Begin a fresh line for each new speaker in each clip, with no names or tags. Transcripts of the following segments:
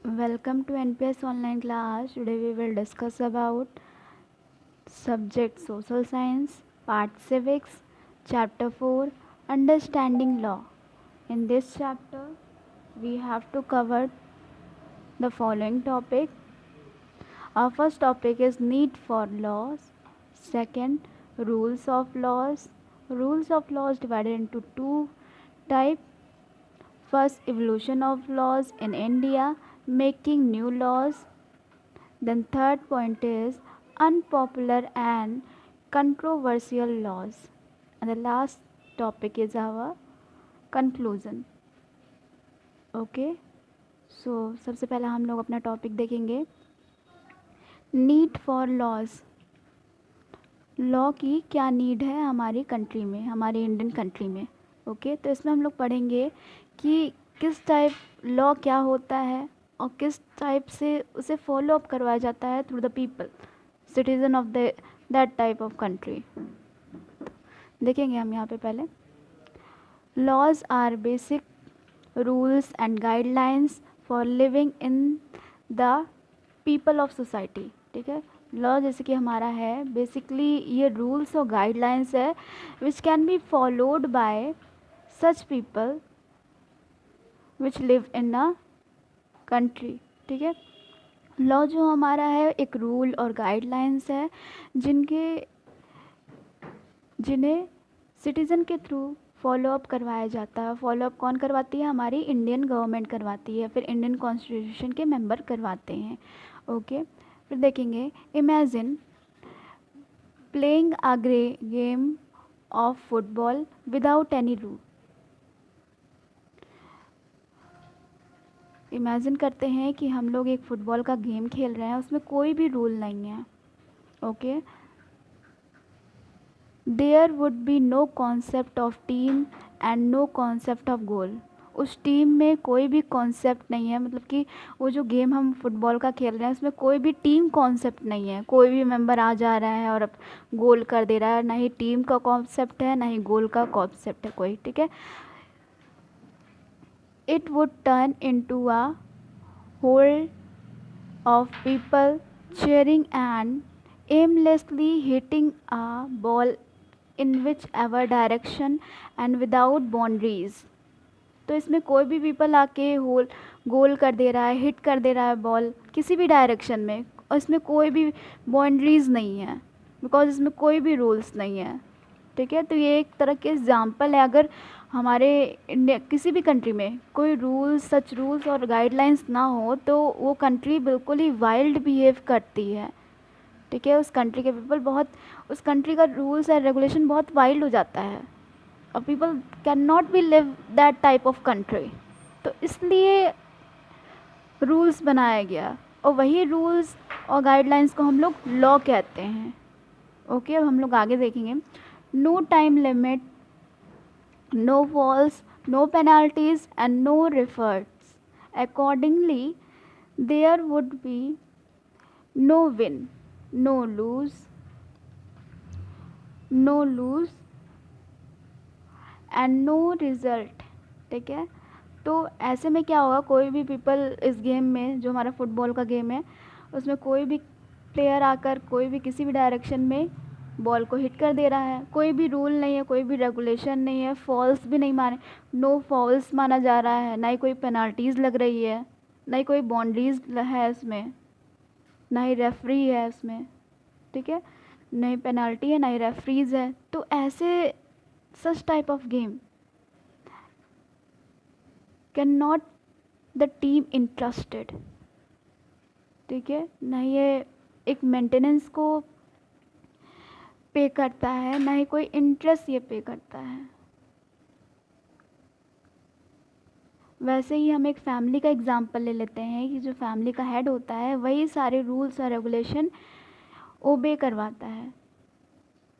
Welcome to NPS online class. Today we will discuss about subject social science, part civics, chapter 4 understanding law. In this chapter we have to cover the following topic. Our first topic is need for laws. Second, rules of laws. Rules of laws divided into two types. First, evolution of laws in India, making new laws. Then third point is unpopular and controversial laws. And the last topic is our conclusion. Okay so सबसे पहले हम लोग अपना topic देखेंगे need for laws. Law की क्या need है हमारी कंट्री में, हमारी इंडियन कंट्री में. ओके तो इसमें हम लोग पढ़ेंगे कि किस टाइप लॉ क्या होता है और किस टाइप से उसे फॉलो अप करवाया जाता है through the people citizen of that type of country. देखेंगे हम यहाँ पे पहले. Laws are basic rules and guidelines for living in the people of society. ठीक है, लॉ जैसे कि हमारा है बेसिकली ये रूल्स और गाइडलाइंस है which can be followed by such people which live in a country. ठीक है, लॉ जो हमारा है एक रूल और गाइडलाइंस है जिन्हें सिटीज़न के थ्रू फॉलो अप करवाया जाता है. फॉलो अप कौन करवाती है? हमारी इंडियन गवर्नमेंट करवाती है, फिर इंडियन कॉन्स्टिट्यूशन के मेंबर करवाते हैं. ओके फिर देखेंगे imagine playing a game of football without any rule. Imagine करते हैं कि हम लोग एक फ़ुटबॉल का गेम खेल रहे हैं, उसमें कोई भी रूल नहीं है. Okay there would be no concept of team and no concept of goal. उस टीम में कोई भी कॉन्सेप्ट नहीं है, मतलब कि वो जो गेम हम फुटबॉल का खेल रहे हैं उसमें कोई भी टीम कॉन्सेप्ट नहीं है. कोई भी मेंबर आ जा रहा है और अब गोल कर दे रहा है. ना ही टीम का कॉन्सेप्ट है, ना ही गोल का कॉन्सेप्ट है कोई. ठीक है, it would turn into a whole of people cheering and aimlessly hitting a ball in whichever direction and without boundaries. तो इसमें कोई भी पीपल आके गोल कर दे रहा है, हिट कर दे रहा है बॉल किसी भी डायरेक्शन में, और इसमें कोई भी बाउंड्रीज़ नहीं है बिकॉज इसमें कोई भी रूल्स नहीं है. ठीक है, तो ये एक तरह के एग्जाम्पल है. अगर हमारे इंडिया किसी भी कंट्री में कोई रूल्स सच रूल्स और गाइडलाइंस ना हो तो वो कंट्री बिल्कुल ही वाइल्ड बिहेव करती है. ठीक है, उस कंट्री के पीपल बहुत, उस कंट्री का रूल्स एंड रेगुलेशन बहुत वाइल्ड हो जाता है और people can not be live that type of country. तो इसलिए रूल्स बनाया गया और वही रूल्स और गाइडलाइंस को हम लोग लॉ कहते हैं. ओके अब हम लोग आगे देखेंगे. No time limit, no walls, no penalties and no rewards. Accordingly, there would be no win, no lose, and no result. ठीक है, तो ऐसे में क्या होगा, कोई भी पीपल इस गेम में जो हमारा फुटबॉल का गेम है उसमें कोई भी प्लेयर आकर कोई भी किसी भी डायरेक्शन में बॉल को हिट कर दे रहा है. कोई भी रूल नहीं है, कोई भी रेगुलेशन नहीं है, फॉल्स भी नहीं माने, नो फॉल्स माना जा रहा है, ना ही कोई पेनल्टीज़ लग रही है, ना ही कोई बाउंड्रीज है उसमें, ना ही रेफरी है उसमें. ठीक है, ना ही पेनल्टी है, ना ही रेफरीज है. तो ऐसे such type of game can not the team interested. ठीक है, ना ये एक मेंटेनेंस को पे करता है, ना ही कोई इंटरेस्ट ये पे करता है. वैसे ही हम एक फैमिली का एग्जांपल ले लेते हैं कि जो फैमिली का हेड होता है वही सारे रूल्स और रेगुलेशन ओबे करवाता है.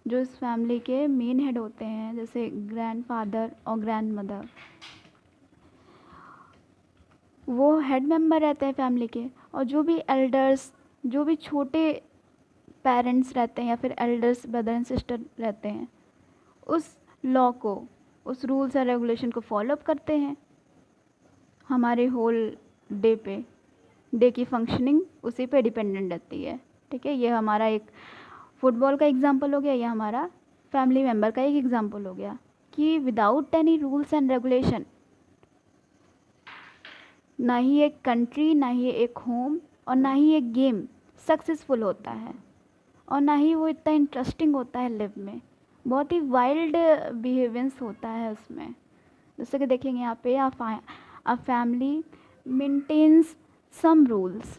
जो इस फैमिली के मेन हेड होते हैं जैसे ग्रैंडफादर और ग्रैंड मदर, वो हेड मेंबर रहते हैं फैमिली के. और जो भी एल्डर्स, जो भी छोटे पेरेंट्स रहते हैं या फिर एल्डर्स ब्रदर एंड सिस्टर रहते हैं, उस लॉ को, उस रूल्स और रेगुलेशन को फॉलो अप करते हैं हमारे होल डे पे. डे की फंक्शनिंग उसी पे डिपेंडेंट रहती है। ठीक है, ये हमारा एक फुटबॉल का एग्जांपल हो गया, ये हमारा फैमिली मेम्बर का एक एग्जांपल हो गया कि without any rules and regulation ना ही एक कंट्री, ना ही एक होम और ना ही एक गेम सक्सेसफुल होता है, और ना ही वो इतना इंटरेस्टिंग होता है लिव में। बहुत ही वाइल्ड बिहेवियंस होता है उसमें। जैसे कि देखेंगे यहाँ पे a family maintains some rules.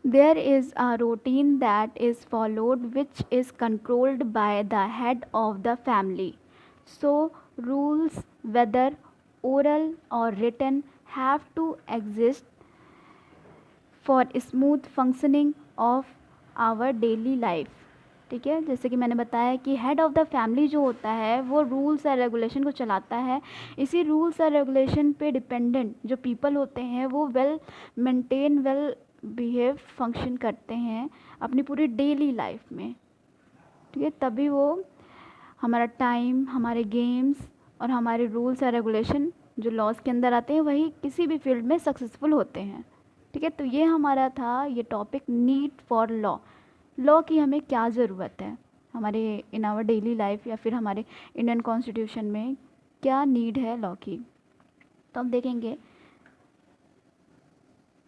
There is a routine that is followed which is controlled by the head of the family. So rules, whether oral or written, have to exist for smooth functioning of our daily life. ठीक है, जैसे कि मैंने बताया कि head of the family जो होता है वो रूल्स और रेगुलेशन को चलाता है। इसी रूल्स और रेगुलेशन पे डिपेंडेंट जो पीपल होते हैं वो well maintain, well behave, function करते हैं अपनी पूरी डेली लाइफ में। ठीक है, तभी वो हमारा टाइम, हमारे गेम्स और हमारे रूल्स और रेगुलेशन जो लॉज के अंदर आते हैं वही किसी भी फील्ड में सक्सेसफुल होते हैं। ठीक है, तो ये हमारा था ये topic, need for law. Law की हमें क्या ज़रूरत है हमारे इन आवर डेली लाइफ, या फिर हमारे इंडियन कॉन्स्टिट्यूशन में क्या नीड है लॉ की। तो हम देखेंगे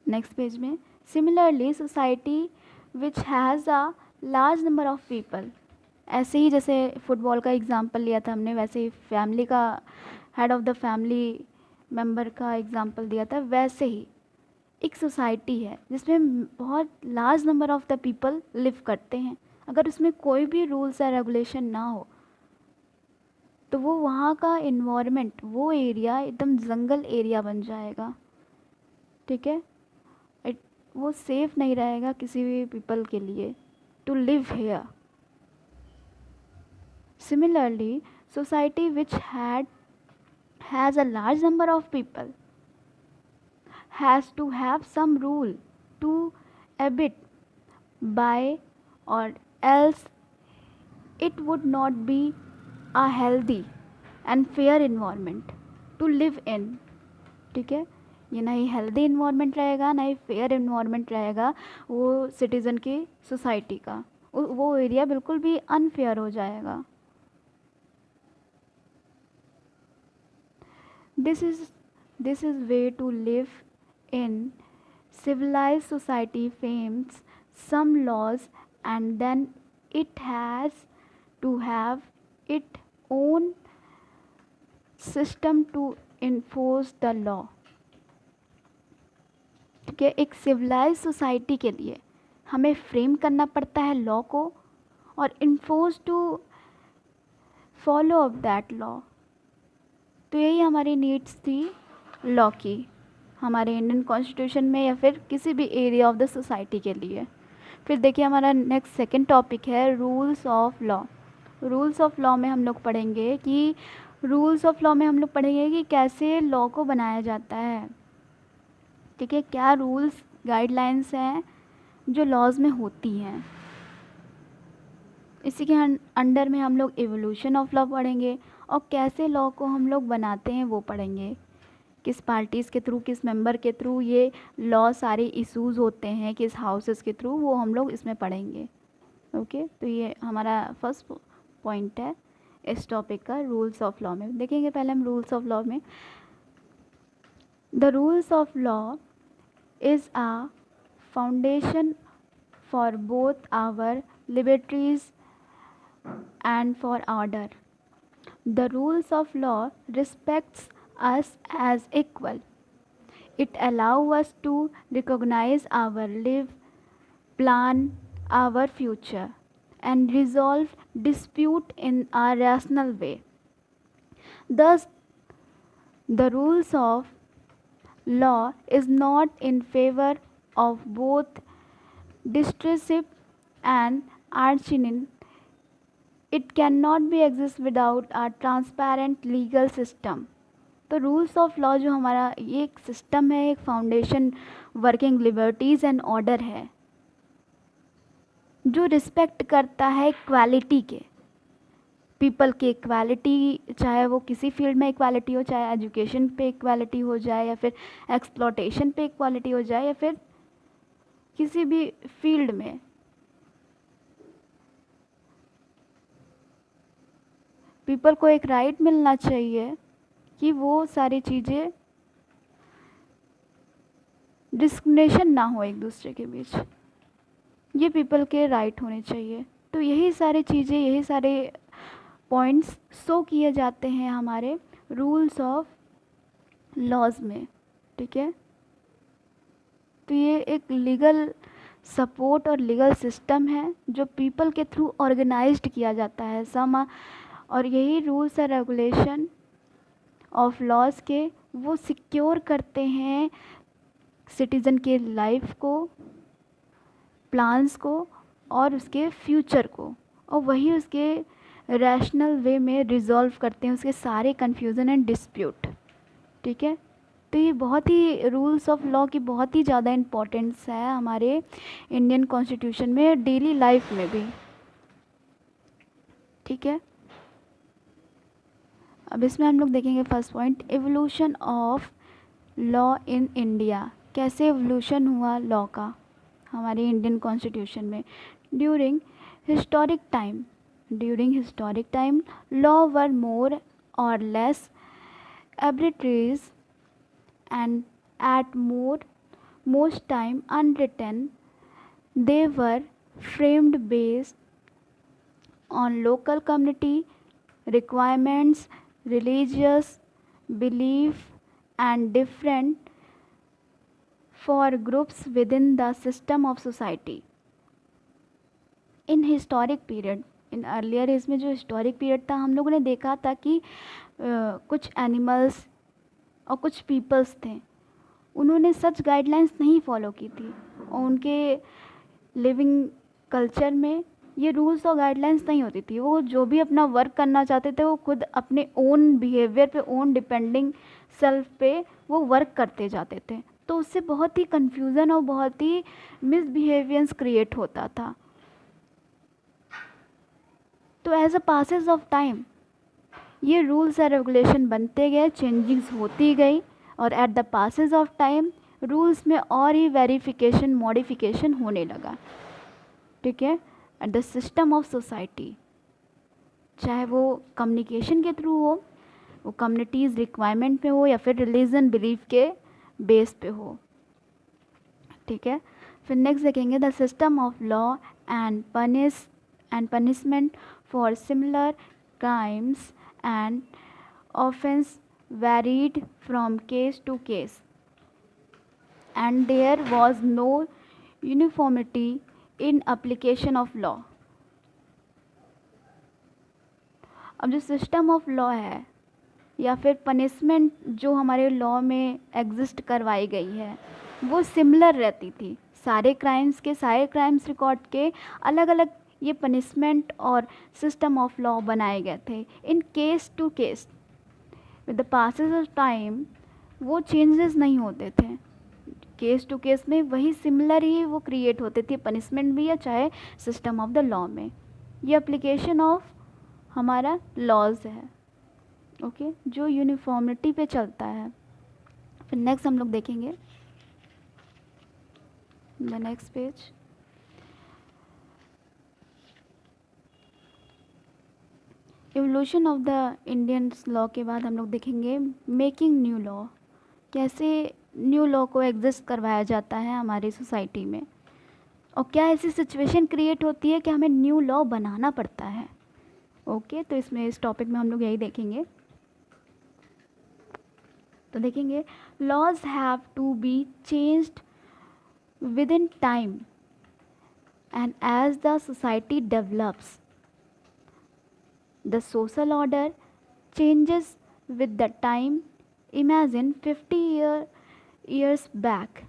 नेक्स्ट पेज में, similarly society which has a large number of people. ऐसे ही जैसे फुटबॉल का एग्जांपल लिया था हमने, वैसे ही फैमिली का, head of the family member का एग्जांपल दिया था, वैसे ही एक सोसाइटी है जिसमें बहुत large number of the people live करते हैं। अगर उसमें कोई भी रूल्स या रेगुलेशन ना हो तो वो वहाँ का इन्वायरमेंट, वो एरिया एकदम जंगल एरिया बन जाएगा। ठीक है, वो सेफ़ नहीं रहेगा किसी भी पीपल के लिए to live here. Similarly society which has a large number of people has to have some rule to abide by, or else it would not be a healthy and fair environment to live in. ठीक है, ये ना ही healthy environment रहेगा, ना ही fair environment रहेगा वो citizen की society का, वो एरिया बिल्कुल भी अनफेयर हो जाएगा। This is way to live in civilized society frames some laws, and then it has to have its own system to enforce the law. ठीक है, एक सिविलाइज सोसाइटी के लिए हमें फ्रेम करना पड़ता है लॉ को और enforce to follow up that law. तो यही हमारी नीड्स थी लॉ की हमारे इंडियन कॉन्स्टिट्यूशन में या फिर किसी भी एरिया ऑफ द सोसाइटी के लिए। फिर देखिए हमारा नेक्स्ट सेकंड टॉपिक है rules of law. Rules of law में हम लोग पढ़ेंगे कि कैसे लॉ को बनाया जाता है। ठीक है, क्या रूल्स गाइडलाइंस हैं जो लॉज में होती हैं। इसी के अंडर में हम लोग एवोल्यूशन ऑफ लॉ पढ़ेंगे और कैसे लॉ को हम लोग बनाते हैं वो पढ़ेंगे। किस पार्टीज़ के थ्रू, किस मेंबर के थ्रू ये लॉ सारे इश्यूज़ होते हैं, किस हाउसेस के थ्रू, वो हम लोग इसमें पढ़ेंगे। ओके, तो ये हमारा फर्स्ट पॉइंट है इस टॉपिक का, रूल्स ऑफ लॉ में। देखेंगे पहले हम रूल्स ऑफ लॉ में। The rules of law is a foundation for both our liberties and for order. The rules of law respects us as equal. It allows us to recognize our life, plan our future, and resolve dispute in a rational way. Thus, the rules of law is not in favor of both dictatorship and anarchy. It cannot be exist without a transparent legal system. तो rules of law जो हमारा ये एक system है, एक foundation working liberties and order है जो respect करता है इक्वालिटी के, पीपल की इक्वालिटी, चाहे वो किसी फील्ड में इक्वालिटी हो, चाहे एजुकेशन पे इक्वालिटी हो जाए या फिर एक्सप्लॉटेशन पे इक्वालिटी हो जाए या फिर किसी भी फील्ड में। पीपल को एक राइट मिलना चाहिए कि वो सारी चीज़ें डिस्क्रिमिनेशन ना हो एक दूसरे के बीच, ये पीपल के राइट होने चाहिए। तो यही सारी चीज़ें, यही सारे पॉइंट्स शो किए जाते हैं हमारे रूल्स ऑफ लॉज में, ठीक है। तो ये एक लीगल सपोर्ट और लीगल सिस्टम है जो पीपल के थ्रू ऑर्गेनाइज्ड किया जाता है और यही रूल्स और रेगुलेशन ऑफ लॉज के वो सिक्योर करते हैं सिटीज़न के लाइफ को, प्लान्स को और उसके फ्यूचर को, और वही उसके रैशनल वे में रिजॉल्व करते हैं उसके सारे कन्फ्यूज़न एंड डिस्प्यूट, ठीक है। तो ये बहुत ही रूल्स ऑफ लॉ की बहुत ही ज़्यादा इम्पोर्टेंस है हमारे इंडियन कॉन्स्टिट्यूशन में, डेली लाइफ में भी, ठीक है। अब इसमें हम लोग देखेंगे first point, evolution of law in India. कैसे एवोल्यूशन हुआ लॉ का हमारे इंडियन कॉन्स्टिट्यूशन में। ड्यूरिंग हिस्टोरिक टाइम लॉ वर मोर और less arbitrary and at most time unwritten. They were framed based on local community requirements, religious belief and different for groups within the system of society. In historic period, in earlier age में जो historic period था, हम लोगों ने देखा था कि कुछ एनिमल्स और कुछ पीपल्स थे, उन्होंने सच गाइडलाइंस नहीं फॉलो की थी और उनके लिविंग कल्चर में ये रूल्स और गाइडलाइंस नहीं होती थी। वो जो भी अपना वर्क करना चाहते थे वो खुद अपने ओन बिहेवियर पे, ओन डिपेंडिंग सेल्फ पे वो वर्क करते जाते थे। तो उससे बहुत ही कन्फ्यूज़न और बहुत ही मिसबिहेवियंस क्रिएट होता था। तो as a passes of time ये रूल्स और रेगुलेशन बनते गए, चेंजिंग्स होती गई और at the passes of time rules में और ही वेरिफिकेशन, मॉडिफिकेशन होने लगा, ठीक है। At the system of society, चाहे वो कम्युनिकेशन के थ्रू हो, वो कम्युनिटीज़ रिक्वायरमेंट पे हो या फिर रिलीजन बिलीफ के बेस पे हो, ठीक है। फिर नेक्स्ट देखेंगे the system of law and punishment for similar crimes and offense varied from case to case and there was no uniformity in application of law. अब जो सिस्टम ऑफ लॉ है या फिर पनिशमेंट जो हमारे लॉ में exist करवाई गई है वो सिमिलर रहती थी। सारे क्राइम्स रिकॉर्ड के अलग अलग ये पनिशमेंट और सिस्टम ऑफ लॉ बनाए गए थे। In case to case with the passes of time वो चेंजेस नहीं होते थे, केस टू केस में वही सिमिलर ही वो क्रिएट होते थे, पनिशमेंट भी या चाहे सिस्टम ऑफ द लॉ में। ये एप्लीकेशन ऑफ हमारा लॉज है, ओके, जो यूनिफॉर्मिटी पे चलता है। फिर नेक्स्ट हम लोग देखेंगे the next page, evolution of the Indian law के बाद हम लोग देखेंगे मेकिंग न्यू लॉ। कैसे न्यू लॉ को एग्जिस्ट करवाया जाता है हमारी सोसाइटी में और क्या ऐसी सिचुएशन क्रिएट होती है कि हमें न्यू लॉ बनाना पड़ता है, ओके। तो इसमें इस टॉपिक में हम लोग यही देखेंगे। तो देखेंगे laws have to be changed within time and as the society develops the social order changes with the time. Imagine 50 years back.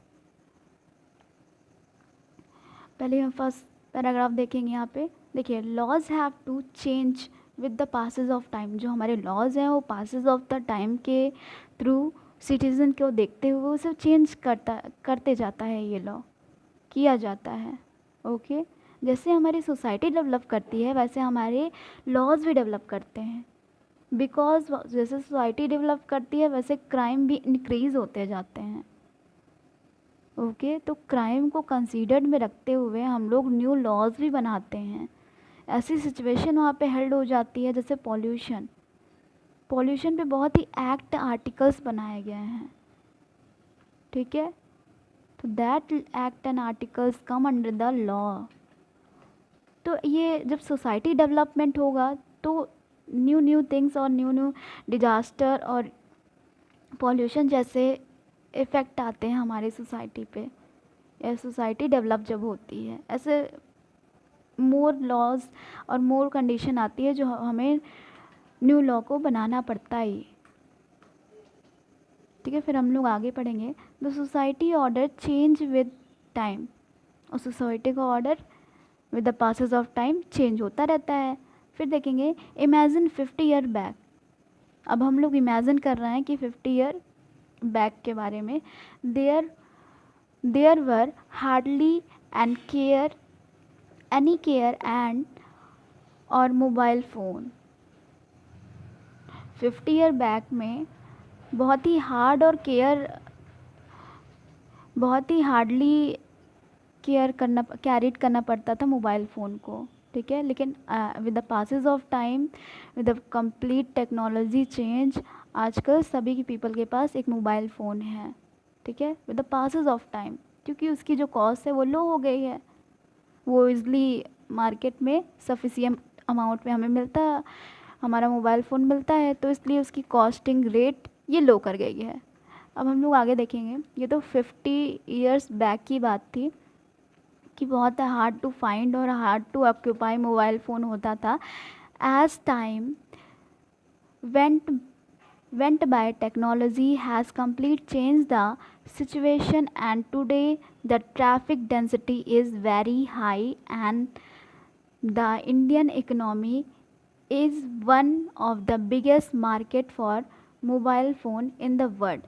पहले हम फर्स्ट पैराग्राफ देखेंगे। यहाँ पे देखिए laws have to change with the passes of time. जो हमारे laws हैं वो पासेस ऑफ द टाइम के थ्रू सिटीज़न को देखते हुए उसे चेंज करते जाता है, ये लॉ किया जाता है, ओके। जैसे हमारी सोसाइटी डेवलप करती है वैसे हमारे लॉज भी डेवलप करते हैं। बिकॉज जैसे सोसाइटी डेवलप करती है वैसे क्राइम भी इंक्रीज़ होते जाते हैं। ओके, तो क्राइम को कंसीडर्ड में रखते हुए हम लोग न्यू लॉज भी बनाते हैं। ऐसी सिचुएशन वहाँ पे हेल्ड हो जाती है जैसे पॉल्यूशन पे बहुत ही एक्ट आर्टिकल्स बनाए गए हैं, ठीक है। तो that act and articles come under the law. तो ये जब सोसाइटी डेवलपमेंट होगा तो न्यू न्यू थिंग्स और न्यू न्यू डिजास्टर और पॉल्यूशन जैसे इफ़ेक्ट आते हैं हमारी सोसाइटी पे। या सोसाइटी डेवलप जब होती है ऐसे मोर लॉज और मोर कंडीशन आती है जो हमें न्यू लॉ को बनाना पड़ता ही, ठीक है। फिर हम लोग आगे पढ़ेंगे। The society order change with time, और सोसाइटी का order with the passes of time change होता रहता है। फिर देखेंगे इमेजिन 50 ईयर बैक। अब हम लोग इमेजिन कर रहे हैं कि 50 ईयर बैक के बारे में। There were hardly and any care and और मोबाइल फ़ोन। 50 ईयर बैक में बहुत ही हार्डली कैरिड करना पड़ता था मोबाइल फ़ोन को, ठीक है। लेकिन with the passes of time, with the complete technology change, आजकल सभी की पीपल के पास एक मोबाइल फ़ोन है, ठीक है। With the passes of time, क्योंकि उसकी जो कॉस्ट है वो लो हो गई है, वो इजली मार्केट में सफिशिएंट अमाउंट में हमें मिलता, हमारा मोबाइल फ़ोन मिलता है, तो इसलिए उसकी कॉस्टिंग रेट ये लो कर गई है। अब हम लोग आगे देखेंगे। ये तो 50 ईयर्स बैक की बात थी कि बहुत हार्ड टू फाइंड और hard to occupy mobile phone होता था। As time went by, technology has completely changed the situation, and today the traffic density is very high and the Indian economy is one of the biggest market for mobile phone in the world.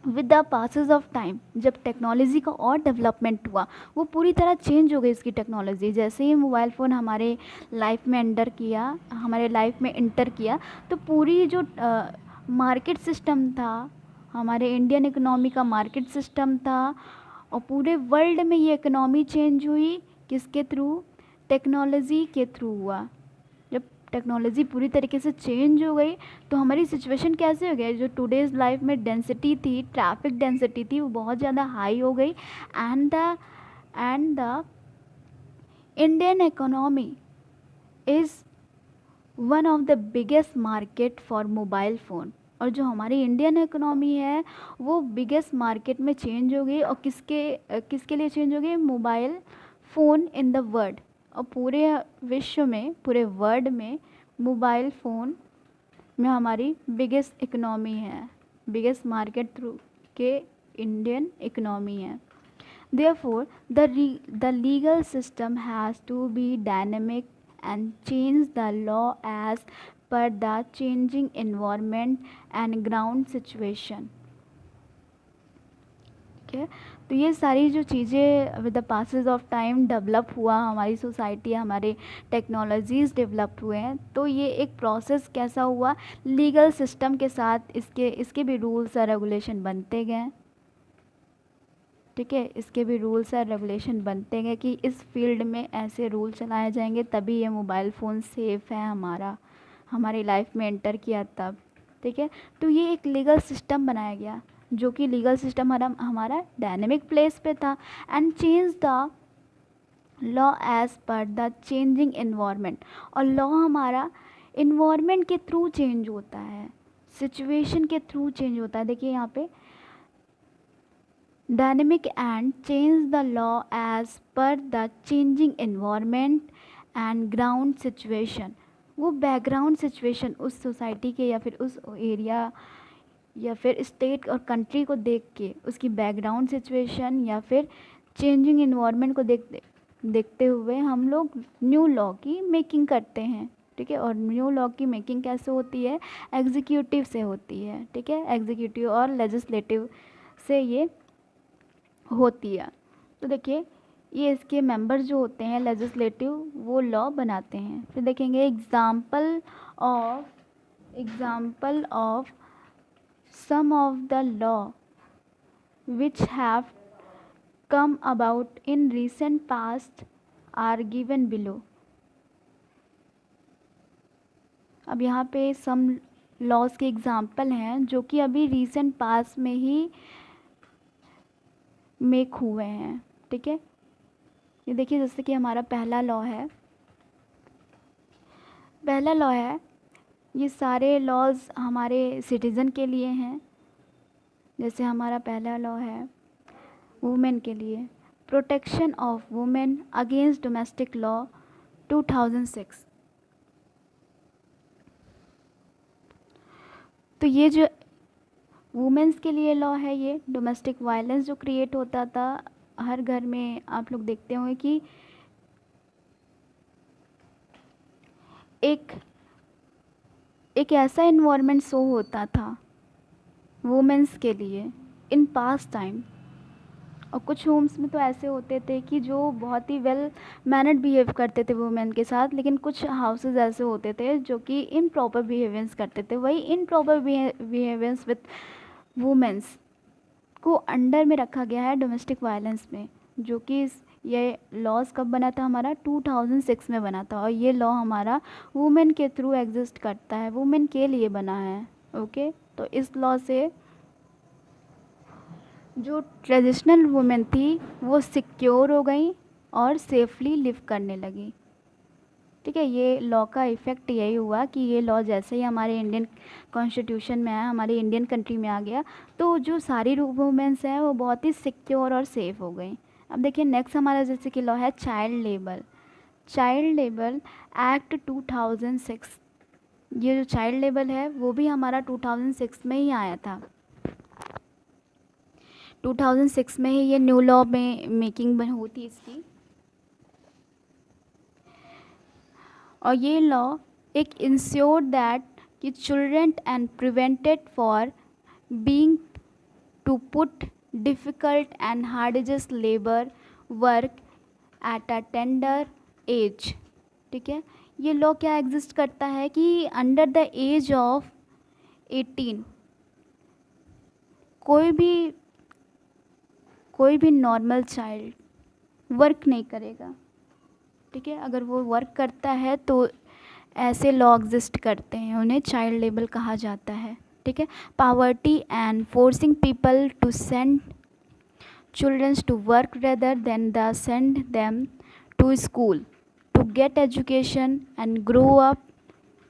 With the passes of time, जब technology का और development हुआ, वो पूरी तरह change हो गई इसकी टेक्नोलॉजी। जैसे ही मोबाइल फ़ोन हमारे लाइफ में इंटर किया तो पूरी जो मार्केट सिस्टम था, हमारे इंडियन इकोनॉमी का मार्केट सिस्टम था, और पूरे वर्ल्ड में ये इकोनॉमी चेंज हुई किसके थ्रू? टेक्नोलॉजी के थ्रू हुआ। जब टेक्नोलॉजी पूरी तरीके से चेंज हो गई तो हमारी सिचुएशन कैसे हो गई? जो टुडेज़ लाइफ में डेंसिटी थी, ट्रैफिक डेंसिटी थी, वो बहुत ज़्यादा हाई हो गई। And the Indian economy is one of the biggest market for mobile phone. और जो हमारी इंडियन इकोनॉमी है वो बिगेस्ट मार्केट में चेंज हो गई। और किसके लिए चेंज हो गई? Mobile phone in the world. और पूरे विश्व में, पूरे वर्ल्ड में मोबाइल फ़ोन में हमारी बिगेस्ट इकोनॉमी है, बिगेस्ट मार्केट थ्रू के इंडियन इकोनॉमी है। Therefore, the legal system has to be dynamic and change the law as per the changing environment and ground situation. ठीक है, तो ये सारी जो चीज़ें with the passes of time develop हुआ, हमारी सोसाइटी, हमारे टेक्नोलॉजीज़ डेवलप हुए हैं। तो ये एक प्रोसेस कैसा हुआ? लीगल सिस्टम के साथ इसके भी रूल्स और रेगुलेशन बनते गए, ठीक है। इसके भी रूल्स और रेगुलेशन बनते गए कि इस फील्ड में ऐसे रूल चलाए जाएंगे तभी ये मोबाइल फ़ोन सेफ़ है हमारी लाइफ में एंटर किया तब, ठीक है। तो ये एक लीगल सिस्टम बनाया गया, जो कि लीगल सिस्टम हमारा डायनेमिक प्लेस पे था। And change the law as per the changing environment. और लॉ हमारा इन्वायरमेंट के थ्रू चेंज होता है, सिचुएशन के थ्रू चेंज होता है। देखिए यहाँ पे dynamic and change the law as per the changing environment and ground situation। वो बैकग्राउंड सिचुएशन उस सोसाइटी के या फिर उस एरिया या फिर स्टेट और कंट्री को देख के, उसकी बैकग्राउंड सिचुएशन या फिर चेंजिंग इन्वायरमेंट को देखते हुए हम लोग न्यू लॉ की मेकिंग करते हैं, ठीक है। और न्यू लॉ की मेकिंग कैसे होती है? एग्जीक्यूटिव से होती है, ठीक है। एग्जीक्यूटिव और लेजिस्लेटिव से ये होती है। तो देखिए ये इसके मेंबर जो होते हैं लेजिस्लेटिव, वो लॉ बनाते हैं। फिर देखेंगे example of some of the law which have come about in recent past are given below। अब यहाँ पे सम लॉज के एग्जाम्पल हैं जो कि अभी रीसेंट पास्ट में ही मेक हुए हैं। ठीक है, ये देखिए, जैसे कि हमारा पहला लॉ है, ये सारे लॉज हमारे सिटीज़न के लिए हैं। जैसे हमारा पहला लॉ है वुमेन के लिए, protection of women against domestic law 2006। तो ये जो वुमेन्स के लिए लॉ है, ये डोमेस्टिक वायलेंस जो क्रिएट होता था हर घर में, आप लोग देखते होंगे कि एक ऐसा इन्वायरमेंट शो होता था वुमेन्स के लिए इन पास्ट टाइम। और कुछ होम्स में तो ऐसे होते थे कि जो बहुत ही वेल मैनर्ड बिहेव करते थे वुमेन के साथ, लेकिन कुछ हाउसेस ऐसे होते थे जो कि इम्प्रॉपर बिहेवियंस करते थे। वही इम्प्रॉपर बिहेवियंस विथ वुमेन्स को अंडर में रखा गया है डोमेस्टिक वायलेंस में, जो कि ये लॉज कब बना था हमारा 2006 में बना था। और ये लॉ हमारा वुमेन के थ्रू एग्जिस्ट करता है, वुमेन के लिए बना है। ओके, तो इस लॉ से जो ट्रेडिशनल वुमेन थी वो सिक्योर हो गई और सेफली लिव करने लगी। ठीक है, ये लॉ का इफ़ेक्ट यही हुआ कि ये लॉ जैसे ही हमारे इंडियन कॉन्स्टिट्यूशन में आया, हमारे इंडियन कंट्री में आ गया, तो जो सारी वुमेन्स हैं वो बहुत ही सिक्योर और सेफ़ हो गई। अब देखिए नेक्स्ट हमारा जैसे कि लॉ है चाइल्ड लेबर एक्ट 2006। ये जो चाइल्ड लेबर है वो भी हमारा 2006 में ही आया था। 2006 में ही ये न्यू लॉ में मेकिंग बन होती इसकी। और ये लॉ एक इंश्योर दैट कि children and prevented for being to put difficult and hardest labour work at a tender age. ठीक है, ये लॉ क्या एग्जिस्ट करता है कि अंडर द एज ऑफ 18 कोई भी नॉर्मल चाइल्ड वर्क नहीं करेगा। ठीक है, अगर वो वर्क करता है तो ऐसे लॉ एग्जिस्ट करते हैं, उन्हें चाइल्ड लेबर कहा जाता है। ठीक है, poverty and forcing people to send childrens to work rather than the send them to school to get education and grow up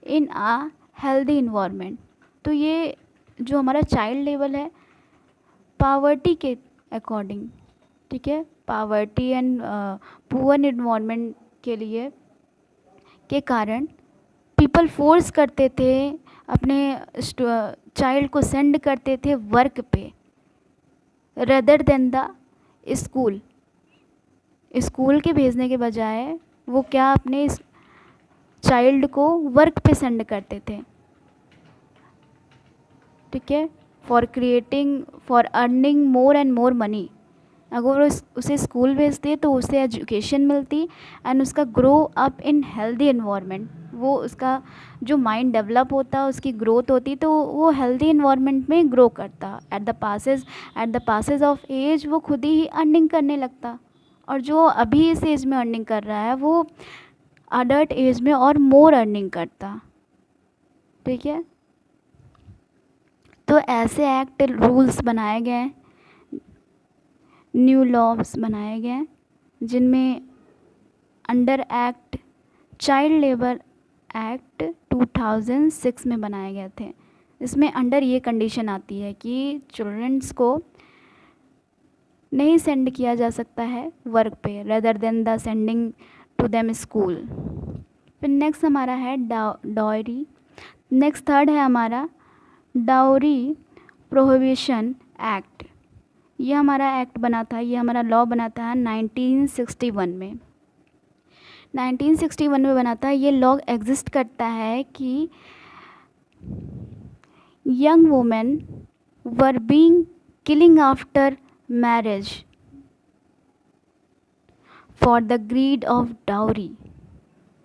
in a healthy environment. तो ये जो हमारा चाइल्ड लेबर है पावर्टी के अकॉर्डिंग, ठीक है, पावर्टी एंड पुअर इन्वायरमेंट के लिए के कारण पीपल फोर्स करते थे, अपने चाइल्ड को सेंड करते थे वर्क पे रेदर देन द स्कूल के भेजने के बजाय वो क्या अपने चाइल्ड को वर्क पे सेंड करते थे। ठीक है, for earning more and more money. अगर उसे स्कूल भेजते तो उसे एजुकेशन मिलती एंड उसका ग्रो अप इन हेल्दी इन्वायरमेंट, वो उसका जो माइंड डेवलप होता, उसकी ग्रोथ होती, तो वो हेल्दी इन्वायरमेंट में ग्रो करता। At the passes of age वो खुद ही अर्निंग करने लगता। और जो अभी इस एज में अर्निंग कर रहा है वो अडल्ट एज में और मोर अर्निंग करता। ठीक है, तो ऐसे एक्ट रूल्स बनाए गए, न्यू लॉज बनाए गए जिनमें under act child labour act 2006 में बनाए गए थे। इसमें अंडर ये कंडीशन आती है कि चिल्ड्रंस को नहीं सेंड किया जा सकता है वर्क पे rather than the sending to them school. फिर नेक्स्ट हमारा है डायरी। नेक्स्ट थर्ड है हमारा डाउरी प्रोहिबिशन एक्ट। ये हमारा एक्ट बना था, ये हमारा लॉ बना था 1961 में। 1961 में बना था। ये लॉ एग्जिस्ट करता है कि young women were being killing after marriage for the greed of dowry.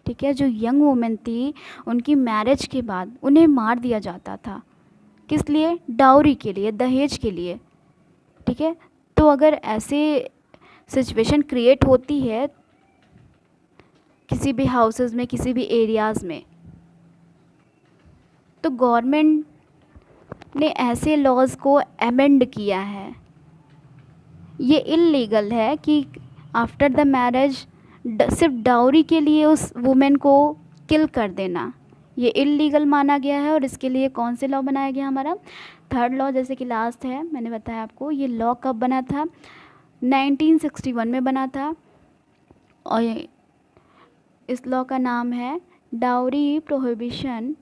ठीक है, जो यंग वुमेन थी उनकी मैरिज के बाद उन्हें मार दिया जाता था। किस लिए? डाउरी के लिए, दहेज के लिए। ठीक है, तो अगर ऐसे सिचुएशन क्रिएट होती है किसी भी हाउसेस में, किसी भी एरियाज़ में, तो गवर्नमेंट ने ऐसे लॉज को अमेंड किया है। ये इल्लीगल है कि आफ्टर द मैरिज सिर्फ डाउरी के लिए उस वुमेन को किल कर देना, ये इल्लीगल माना गया है। और इसके लिए कौन से लॉ बनाया गया हमारा? थर्ड लॉ, जैसे कि लास्ट है मैंने बताया आपको, ये लॉ कब बना था? 1961 में बना था। और इस लॉ का नाम है डाउरी प्रोहिबिशन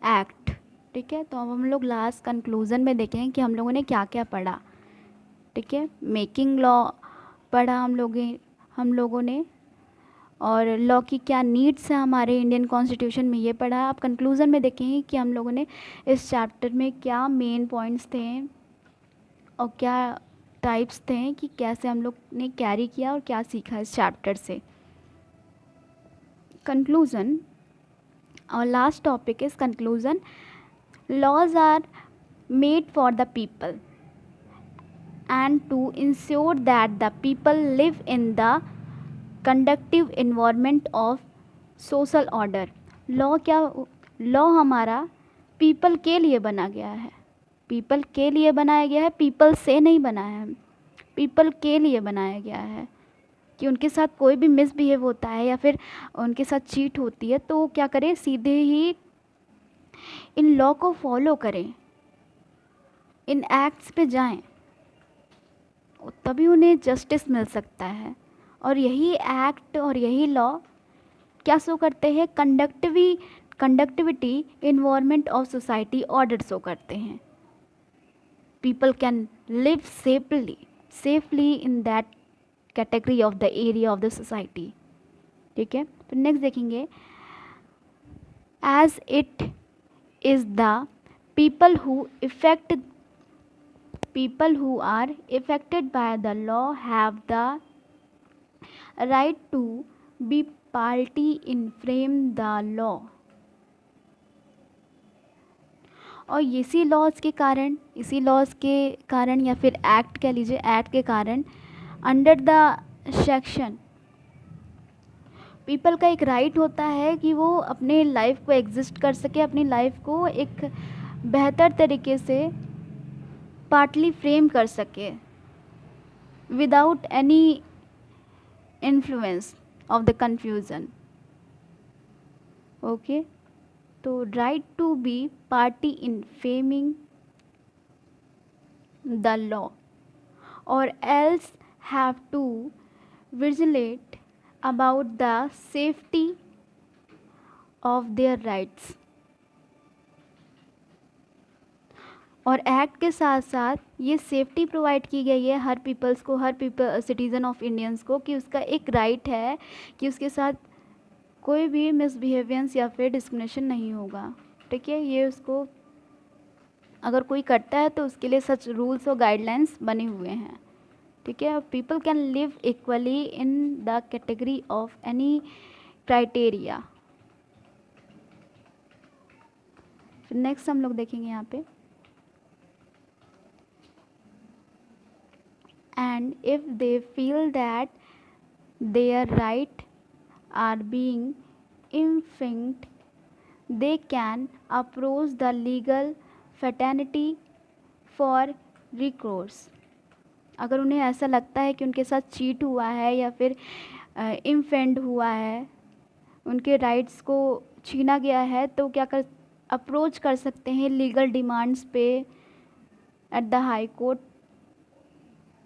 एक्ट। ठीक है, तो अब हम लोग लास्ट कंक्लूज़न में देखें कि हम लोगों ने क्या क्या पढ़ा। ठीक है, मेकिंग लॉ पढ़ा हम लोगों ने, और लॉ की क्या नीड्स है हमारे इंडियन कॉन्स्टिट्यूशन में, ये पढ़ा। आप कंक्लूज़न में देखेंगे कि हम लोगों ने इस चैप्टर में क्या मेन पॉइंट्स थे और क्या टाइप्स थे, कि कैसे हम लोग ने कैरी किया और क्या सीखा इस चैप्टर से। कंक्लूज़न, और last topic is conclusion. Laws are made for the people and to ensure that the people live in the conducive environment of social order। Law हमारा पीपल के लिए बना गया है, पीपल के लिए बनाया गया है, पीपल से नहीं बनाया है, पीपल के लिए बनाया गया है। कि उनके साथ कोई भी मिसबिहेव होता है या फिर उनके साथ चीट होती है तो क्या करें, सीधे ही इन लॉ को फॉलो करें, इन एक्ट्स पे जाएं, तभी उन्हें जस्टिस मिल सकता है। और यही एक्ट और यही लॉ क्या शो करते हैं? Conductivity environment of society order show करते हैं। People can live safely in that category of the area of the society. ठीक है, तो नेक्स्ट देखेंगे, as it is the people who are affected by the law have the right to be party in frame the law। और इसी laws के कारण या फिर एक्ट कह लीजिए, एक्ट के कारण अंडर द सेक्शन पीपल का एक राइट होता है कि वो अपने लाइफ को एग्जिस्ट कर सके, अपनी लाइफ को एक बेहतर तरीके से पार्टली फ्रेम कर सके without any influence of the confusion. Okay, तो right to be party in framing the law और else have to vigilant about the safety of their rights। और एक्ट के साथ साथ ये सेफ्टी प्रोवाइड की गई है हर पीपल्स को, हर सिटीज़न ऑफ इंडियंस को, कि उसका एक राइट है कि उसके साथ कोई भी मिसबिहेवियंस या फिर डिस्क्रिमिनेशन नहीं होगा। ठीक है, ये उसको अगर कोई करता है तो उसके लिए सच रूल्स और गाइडलाइंस बने हुए हैं। ठीक है, people can live equally in the category of any criteria. Next हम लोग देखेंगे यहाँ पे, and if they feel that their right are being infringed they can approach the legal fraternity for recourse। अगर उन्हें ऐसा लगता है कि उनके साथ चीट हुआ है या फिर इन्फेंड हुआ है, उनके राइट्स को छीना गया है, तो क्या कर अप्रोच कर सकते हैं लीगल डिमांड्स पे at the high court,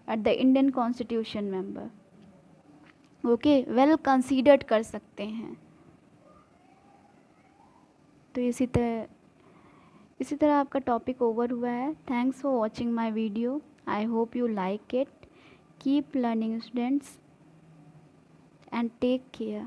at the Indian constitution member. Okay, well considered कर सकते हैं। तो इसी तरह आपका टॉपिक ओवर हुआ है। Thanks for watching my video. I hope you like it. Keep learning, students, and take care.